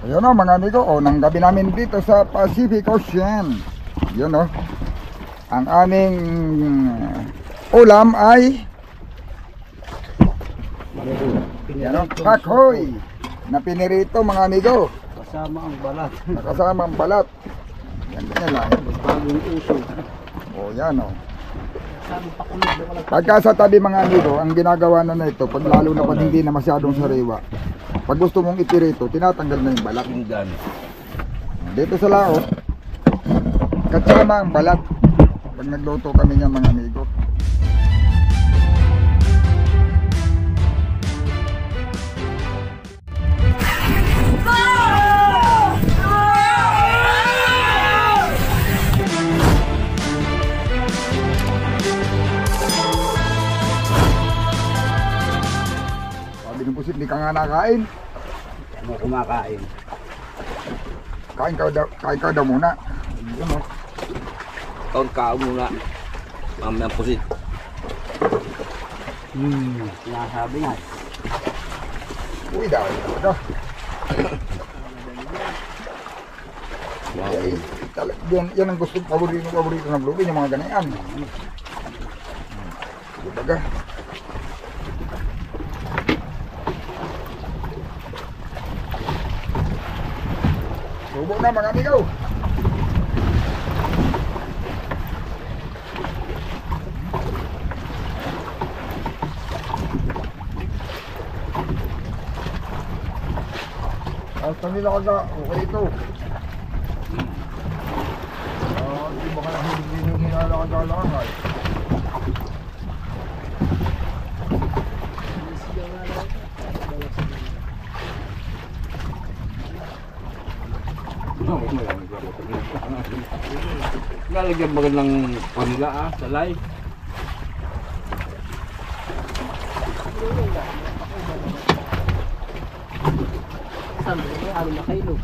Ayun o mga amigo, ng gabi namin dito sa Pacific Ocean. Yun o. Ang aming ulam ay yan o, kahoy na pinirito mga amigo. Kasama ang balat. Nakasama ang balat. Yan ganyan lang. Bagong uso. O yan o. Pagka sa tabi mga amigo, ang ginagawa na ito, pag lalo na pag hindi na masyadong sariwa, pag gusto mong ipirito, tinatanggal na yung balat. Dito sa laot, kasama ang balat. Pag nagluto kami niyan mga amigo. Sabi ng pusit, di ka nga nakain. Ano kumakain? Kain ka daw muna. Yun o. Taon ka muna. Mamaya pusit. Sinasabi nga. Uy, dahil talaga. Yan ang gusto, paborito ng lubi, yung mga ganyan. Dibaga. Subo na mga amigo. Hasta nila kaga, okay ito. Hindi ba ka nahilig nilalakad-lalakad? Lalagyan ba ng panila sa live? Ano na kayo?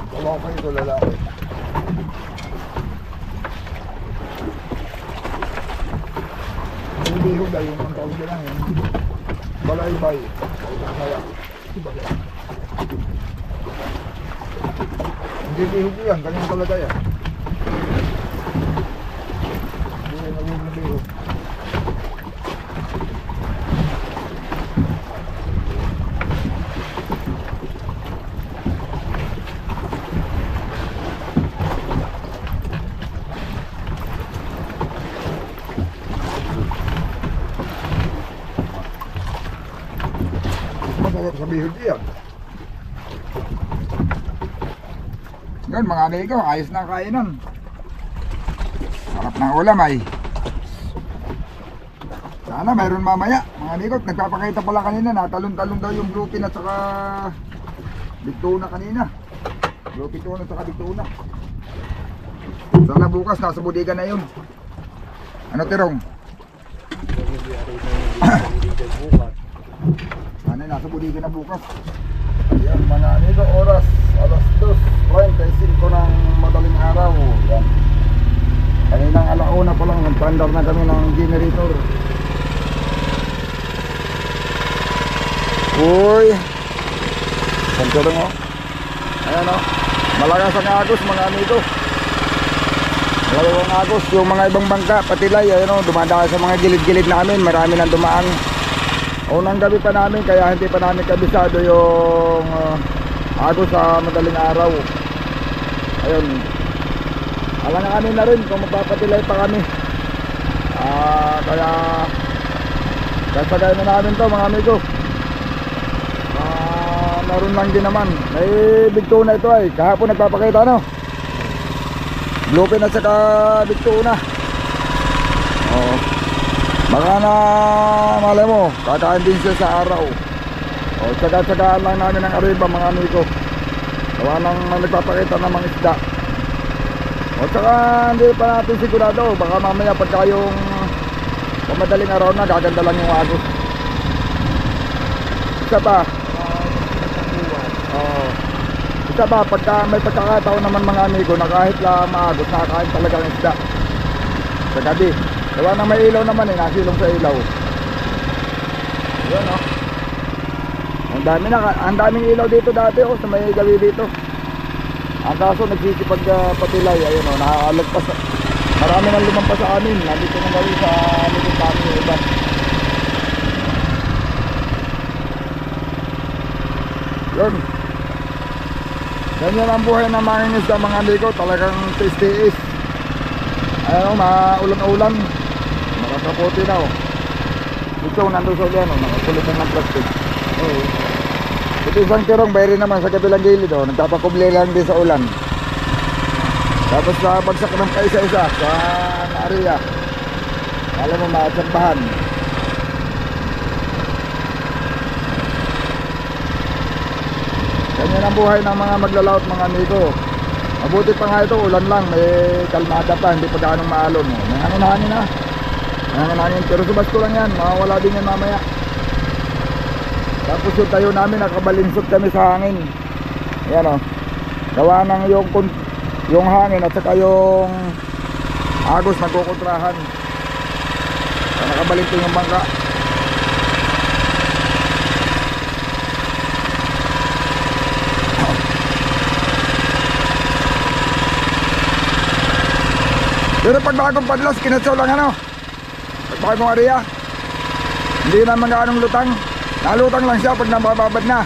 Wala ko ito lalaki. Hindi ho dahil yung tawag nila yun. Balaybay. Kaya. Hindi bihog yan. Ganyan talaga yan. Hindi na naging bihog. Masarap sa bihog yan. Yan mga amigo, ayos na kainan. Sarap ng ulam ay. Sana mayroon mamaya. Mga amigo, nagpapakita pala kanina, natalon-talon daw yung blue pin at saka bigtuna kanina. Blue pin at saka bigtuna. Sana bukas nasa bodega na yun. Ano tirong? Ano nasa bodega na bukas. Yan mga amigo, oras alas 2:45 ng madaling araw. Yan. Kaninang alauna pa lang, nagpandar na kami ng generator. Uy, santo lang o. Ayan o, malakas ang agos mga amigo. Malakas ang agos, yung mga ibang bangka, patilay, ayan o, dumadaan sa mga gilid-gilid namin, marami nang dumaan. Unang gabi pa namin, kaya hindi pa namin kabisado yung agos sa madaling araw. Ayun, alanganin na rin kung magpapatilay pa kami. Kaya kasagay na namin to mga amigo. Naroon lang din naman. May bigtuna ito ay kahapon nagpapakita no. Bluepin at saka bigtuna. Oo. Baka na malay mo, kakain din siya sa araw. O tsaga-tsagaan lang namin ang ariba mga amigo. Gawa nang nagpapakita ng mga isda. O tsaka hindi pa natin sigurado, baka mamaya pagka yung madaling araw na gaganda lang yung agos. Isa pa, isa ba pagka may pagkakataon naman mga amigo na kahit lang maagos, nakakain talaga ng isda sa gabi. Gawa na may ilaw naman nasilong sa ilaw. Yan o. Ang ang daming ilaw dito dati oh, sa may gawi dito. Ang kaso nagsisipag patilay, ayun oh, nakakalagpas. Marami nang lumampas sa amin. Nandito nang gawi sa likod namin yung iba. Yun. Ganyan ang buhay ng mga isda mga amigo, talagang tiis-tiis. Ayan o, maulan-ulan. Nakakaputi na o. Ito, nandun sa ulan o, nakakulitan ng plastic. Oo. Ito isang tirong, bayri naman sa kabilang gilid o, nagpapakubli lang din sa ulan. Tapos sa bagsak ng kaisa-isa sa area. Alam mo, maatsambahan. Ganyan ang buhay ng mga maglalaot mga amigo. Mabuti pa nga ito, ulan lang, may kalmada pa, hindi pa gaanong maalon. May hangin-hangin na. May hangin-hangin, pero subasto lang yan, mawawala din yan mamaya. Tapos yung tayo namin, nakabalinsot kami sa hangin. Ayan o. Gawa ng yung hangin at saka yung agos nagkukontrahan. Nakabalinsot yung bangka. Pero pag bagong padlas, kinatsaw lang ano. Pag bagong area, hindi naman gaanong lutang. Nalutang lang siya pag nabababad na.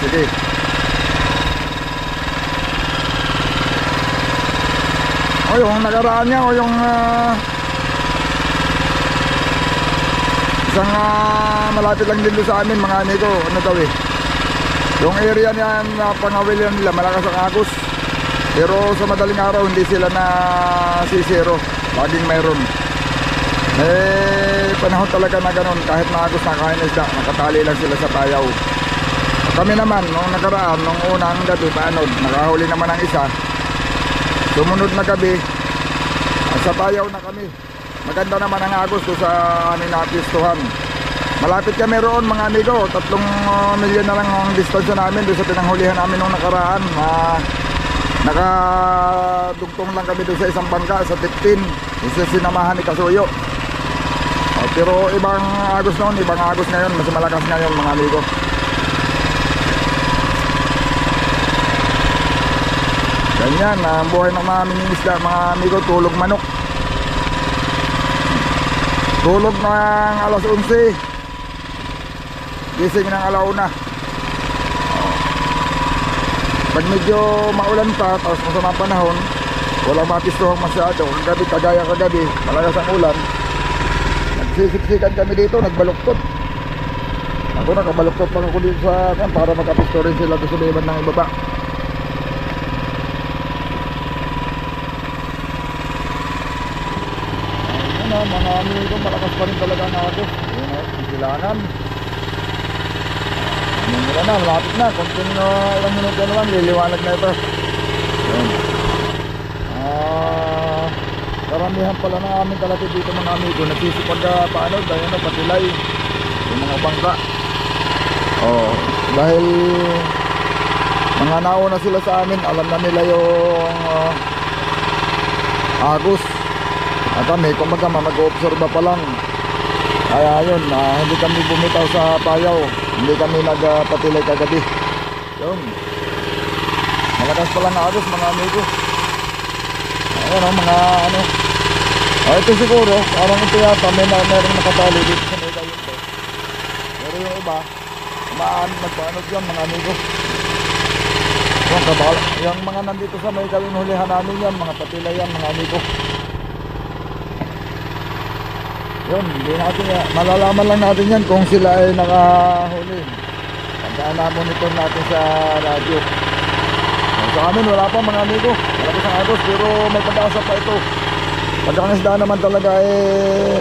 Sige. O yung nakaraan niya, o yung isang malapit lang din doon sa amin mga amigo. Ano daw eh, yung area niya na pangawilian nila, malakas ang agos. Pero sa madaling araw hindi sila na sisiro. Laging mayroon. May panahon talaga na ganun. Kahit maagos na kain isda, nakatali lang sila sa tayaw. Kami naman, nung nakaraan, nung unang gabi, nakahuli naman ang isa. Sumunod na gabi, sa tayaw na kami. Maganda naman ang agos doon sa amin na pistuhan. Malapit kami roon mga amigo. 3 milyon na lang ang distansya namin doon sa pinanghulihan namin nung nakaraan. Nakadugtong lang kami doon sa isang bangka sa 15. Isa sinamahan ni Kasuyo. Pero ibang agos noon, ibang agos ngayon. Mas malakas ngayon mga amigo. Ganyan ang buhay ng mga mingisda mga amigo. Tulog manok. Tulog ng alas 11. Gising ng alauna. Pag medyo maulan pa, tapos masama panahon, walang mapistuhang masyado. Kagabi, kagaya kagabi, malakas ang ulan. Nagsisiksikan kami dito, nagbaluktot. Ako nakabaluktot pa ako dito sa kan para makapisto rin sila sa suliban ng ibaba. Ayun na, mga amigo, malakas pa rin talaga na ako. Ayun na, silangan. Mula na, malapit na. Konting ilang minuto na lang, liliwanag na ito. Karamihan pala na aming kalapit dito mga amigo. Nagsisipag paano, dahil na patilay yung mga bangka. Dahil mga nauna sila sa amin, alam na nila yung agos. At kami, kumbaga mag-observa pa lang. Kaya yun, hindi kami bumitaw sa payaw. Hindi kami nagpatilay kagabi. Yun. Malakas pala na agos mga amigo. Ayan o, mga ano. Ito siguro, parang ito yata, meron nakatali dito sa may gayon ko. Pero yung iba, magpaano dyan mga amigo. Yung mga nandito sa may gayon hulihan namin yan, mga patilay yan mga amigo. Yun, hindi natin, malalaman lang natin yan kung sila ay nakahuli. Tandaan na monitor natin sa radyo. Sa amin wala pa mga amigo, malapit ang agos, pero may pag-asa pa ito. Pag ang isda naman talaga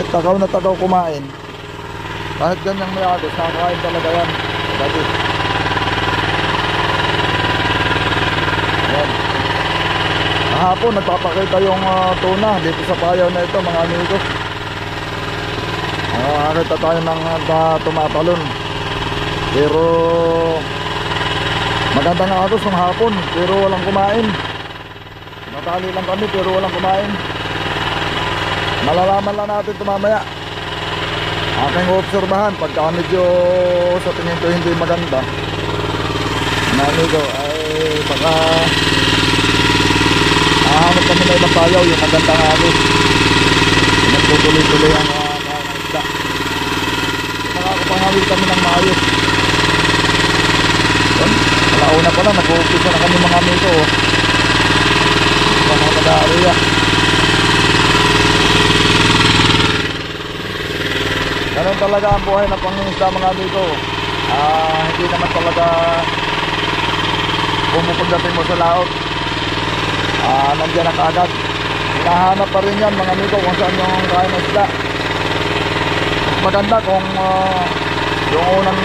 takaw na takaw kumain. Kahit ganyang may agos, nakakain talaga yan. Dati. Yan. Kahapon nagpapakita yung tuna dito sa payaw na ito mga amigo. Nakakita tayo ng tumatalon. Pero maganda nga agos ng hapon, pero walang kumain. Natali lang kami pero walang kumain. Malalaman lang natin ito mamaya. aking obserbahan pagka medyo sa tingin ko hindi maganda, mga amigo, ay baka hahanap kami na ibang payaw yung magandang agos. Nagtutuloy-tuloy ang isda. Nakakapangawil kami ng maayos. Yun, alauna pa lang, nag-uumpisa na kami mga amigo. Mga nag-aaria. Ganun talaga ang buhay ng pangingisda mga amigo. Hindi naman talaga pagdating mo sa laot, nandiyan na kaagad. Hinahanap pa rin yan mga amigo kung saan yung kaya na isda. Maganda kung yung unang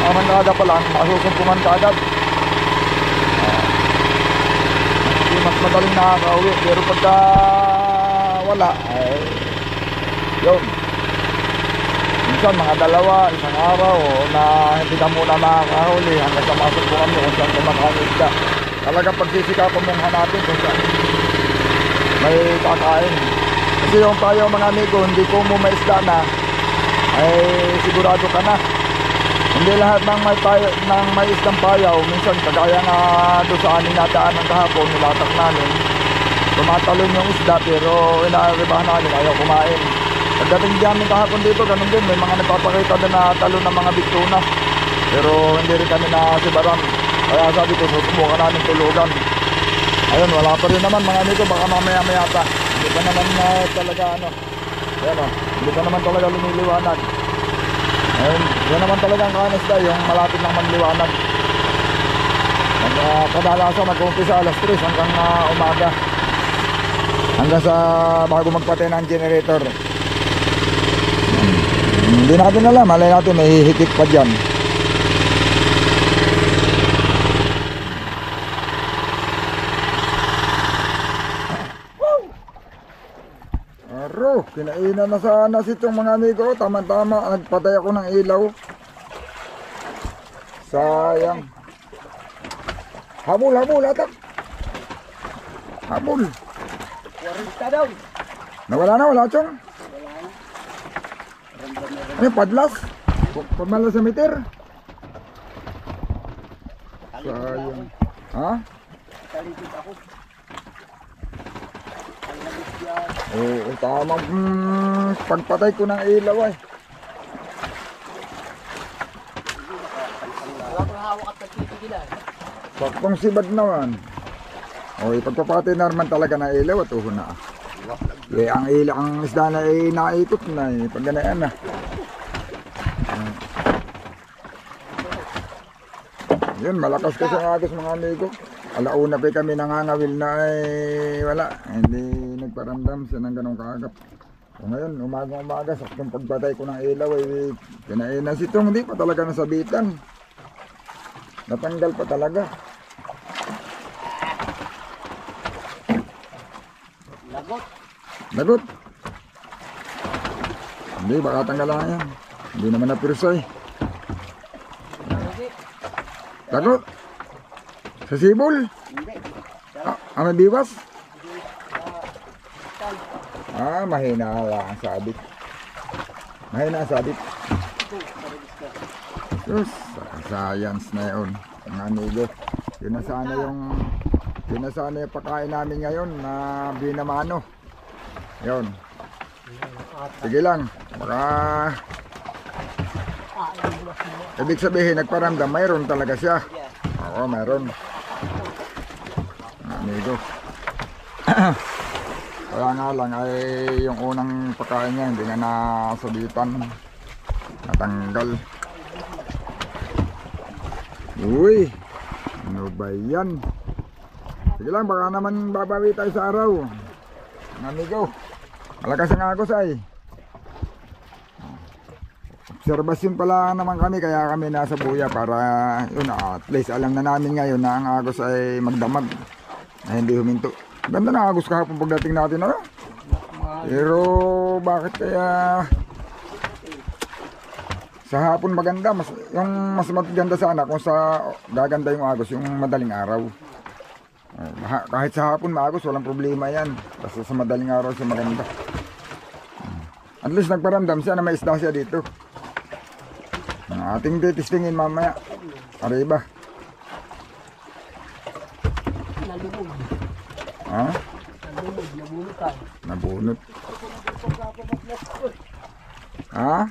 arangkada pa lang masusumpungan kaagad. Hindi mas madaling nakakauwi, pero pagka wala ay yun, minsan mga dalawa, isang araw na hindi ka muna makakahuli hanggang sa masumpungan mo kung saan kumakain isda. Talaga pagsisikapan mong hanapin kung saan may kakain. Kasi yung payaw mga amigo, hindi ko mo maisda na ay sigurado ka na. Hindi lahat ng may isdang payaw, minsan kagaya nga doon sa aning nataan ng kahapon, nilatak namin, tumatalon yung isda pero inaaribahan namin, ayaw kumain. Pagdating dyan ng kahapon dito, ganun din, may mga nagpapakita din na talon ng mga bigtuna, pero hindi rin kami nasibaran. Kaya sabi ko, susubukan namin tulugan. Ayun, wala pa rin naman mga amigo, baka mamaya-maya pa. Hindi pa naman talaga ayan o, hindi pa naman talaga lumiliwanag. Ayun, yan naman talaga ang kanisda, yung malapit lang magliwanag. Kadalasan mag-umpisa alas 3 hanggang umaga. Hanggang sa bago magpatay ng generator. Hindi natin alam, malay natin may hihigit pa dyan. Kinainan na sana itong mga amigo. Tama-tama, nagpatay ako ng ilaw. Sayang. Habol, atak. Habol. 40 daw. Wala chong. Ano, padlas? Pamalas sa meter. Sayang. Ha? Talikit ako. Oo, tamang pagpatay ko ng ilaw ay. Wala kang hawak at nagtitigilan. Paktong sibad naman. O, ipagpapatay na naman talaga ng ilaw at uho na. Eh, ang ilaw, ang isda na ay naikot na eh. Pag ganyan na. Yun, malakas kasi ang agos mga amigo. Alauna pa kami nangangawil na ay wala. Hindi nagparamdam siya ng ganong kaagap. So ngayon, umaga, saktong pagpatay ko ng ilaw ay kinainan sitong, hindi pa talaga nasabitan. Natanggal pa talaga. Lagot. Hindi, baka tanggalan yan. Hindi naman napirsay. Lagot. Sa sibol? Hindi. May biwas? Mahina lang ang sabit. Yes, science na yun, mga amigo. Yun na sana yung pagkain namin ngayon na binamano. Yun. Sige lang. Baka ibig sabihin nagparamdam, mayroon talaga siya. Oo, mayroon. Amigo. Kaya nga lang ay yung unang pagkain niya hindi na nasabitan. Natanggal. Uy, ano ba yan? Sige lang, baka naman babawi tayo sa araw. Amigo, malakas ang agos ay. Obserbasyon pala naman kami, kaya kami nasa buya para yun, at least alam na namin ngayon na ang agos ay magdamag na hindi huminto. Ganda na agos kahapon pagdating natin, ano? Pero bakit kaya sa hapon maganda, yung mas maganda sana kung sa gaganda yung agos, yung madaling araw. Kahit sa hapon maagos, walang problema yan. Basta sa madaling araw siya maganda. At least nagparamdam siya na may isda siya dito. Ang ating titistingin mamaya. Arriba. Nalubog. Ha? Nalubog, nabunutan. Nabunot. Ha?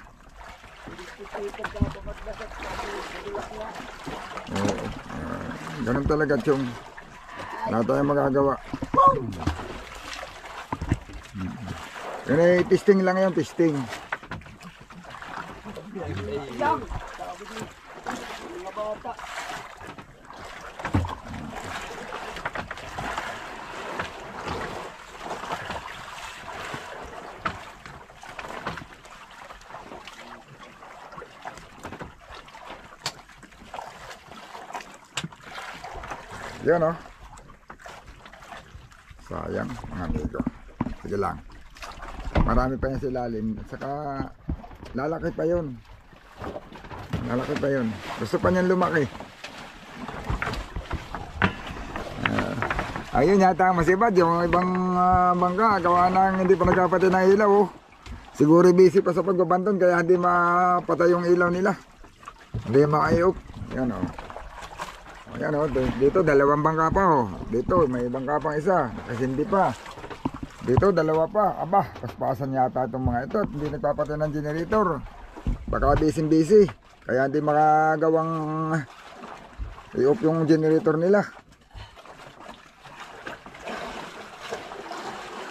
Oo. Ganun talaga, Chong. Wala tayong magagawa. Yan ay testing lang yan, testing. Mga bata. Yan o. Sayang, mga amigo. Sige lang. Marami pa yan sa ilalim. At saka, lalaki pa yun. Lalaki pa yun. Gusto pa niyan lumaki. Ayun yata masibad. Yung ibang bangka, gawa nang hindi pa nagkapatid ng ilaw. Oh. Siguro busy pa sa pagbabanton kaya hindi mapatay yung ilaw nila. Hindi makayop. Yan o. Ayan o, dito dalawang bangka pa o. Dito may bangka pang isa, kasi hindi pa. Dito dalawa pa. Aba, paspasan yata itong mga ito. Hindi nagpapatay ng generator. Baka busy. Kaya hindi makagawang i-off yung generator nila.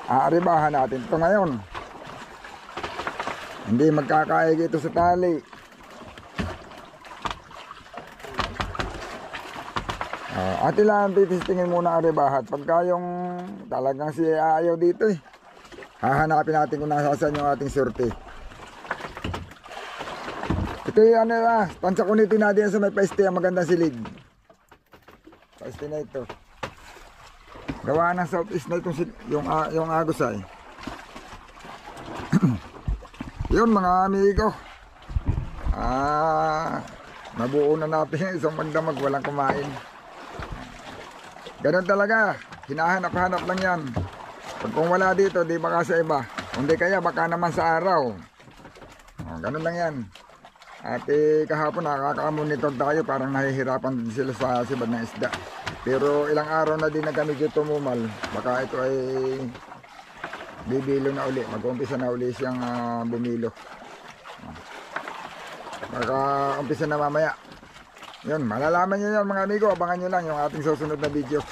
Aaribahan natin ito ngayon. Hindi magkakaig ito sa tali. Ate lang, titistingin muna ang rebahat. Pagka yung talagang si ayaw dito eh. Hahanapin natin kung nasasaan yung ating surte. Ito yung ano na, pansakunitin natin sa may paiste, ang magandang silid. Paiste na ito. Gawa ng southeast na itong yung agos ay. Yun mga amigo. Nabuo na natin yung isang magdamag, walang kumain. Ganun talaga, hinahanap-hanap lang yan. Pag kung wala dito, di baka sa iba. Kung di kaya, baka naman sa araw. Ganun lang yan. At kahapon nakaka-monitor tayo, parang nahihirapan din sila sa sibad ng isda. Pero ilang araw na din na kami dito tumumal. Baka ito ay bibilo na uli. Mag-umpisa na uli siyang bumilo. Baka umpisa na mamaya. Yun, malalaman nyo yun mga amigo. Abangan nyo lang yung ating susunod na video.